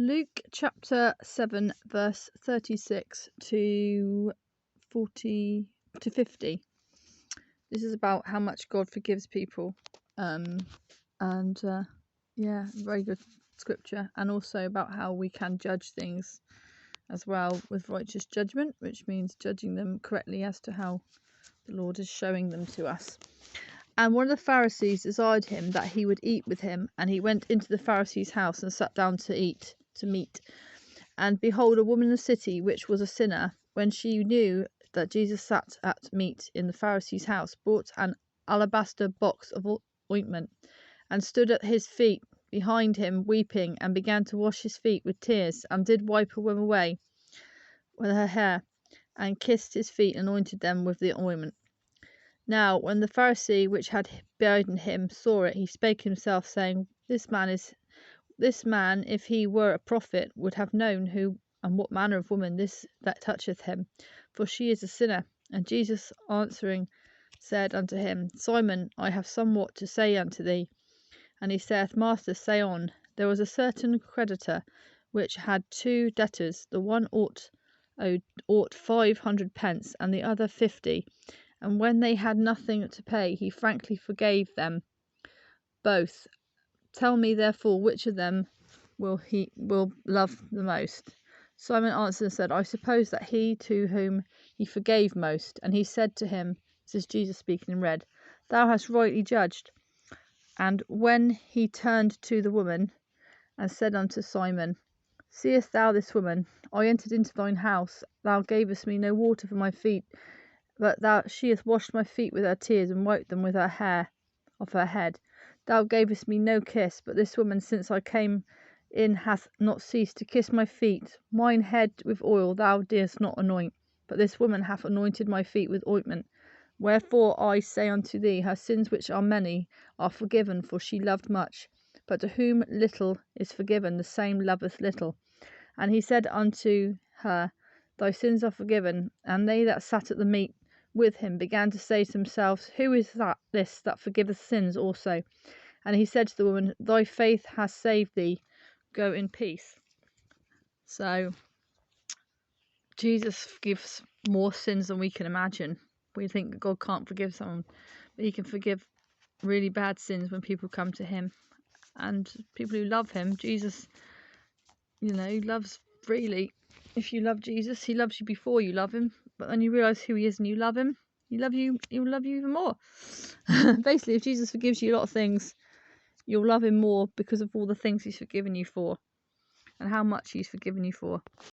Luke chapter 7 verse 36 to 40 to 50. This is about how much God forgives people. Yeah, very good scripture, and also about how we can judge things as well with righteous judgment, which means judging them correctly as to how the Lord is showing them to us. And one of the Pharisees desired him that he would eat with him, and he went into the Pharisee's house and sat down to meat. And behold, a woman in the city, which was a sinner, when she knew that Jesus sat at meat in the Pharisee's house, brought an alabaster box of ointment, and stood at his feet behind him, weeping, and began to wash his feet with tears, and did wipe them away with her hair, and kissed his feet, and anointed them with the ointment. Now when the Pharisee which had bidden him saw it, he spake himself, saying, This man, if he were a prophet, would have known who and what manner of woman this that toucheth him, for she is a sinner. And Jesus answering said unto him, Simon, I have somewhat to say unto thee. And he saith, Master, say on. There was a certain creditor which had 2 debtors. The one ought 500 pence, and the other 50. And when they had nothing to pay, he frankly forgave them both. Tell me therefore, which of them will love the most? Simon answered and said, I suppose that he to whom he forgave most. And he said to him, this is Jesus speaking in red, Thou hast rightly judged. And when he turned to the woman and said unto Simon, Seest thou this woman? I entered into thine house, thou gavest me no water for my feet, but she hath washed my feet with her tears, and wiped them with her hair of her head. Thou gavest me no kiss, but this woman since I came in hath not ceased to kiss my feet. Mine head with oil thou didst not anoint, but this woman hath anointed my feet with ointment. Wherefore I say unto thee, her sins, which are many, are forgiven, for she loved much. But to whom little is forgiven, the same loveth little. And he said unto her, Thy sins are forgiven. And they that sat at the meat with him began to say to themselves, Who is this that forgiveth sins also? And he said to the woman, Thy faith has saved thee, go in peace. So Jesus forgives more sins than we can imagine. We think that God can't forgive someone, but he can forgive really bad sins when people come to him. And people who love him, Jesus, loves freely. If you love Jesus, he loves you before you love him. But when you realise who he is and you love him, he'll love you even more. Basically, if Jesus forgives you a lot of things, you'll love him more because of all the things he's forgiven you for and how much he's forgiven you for.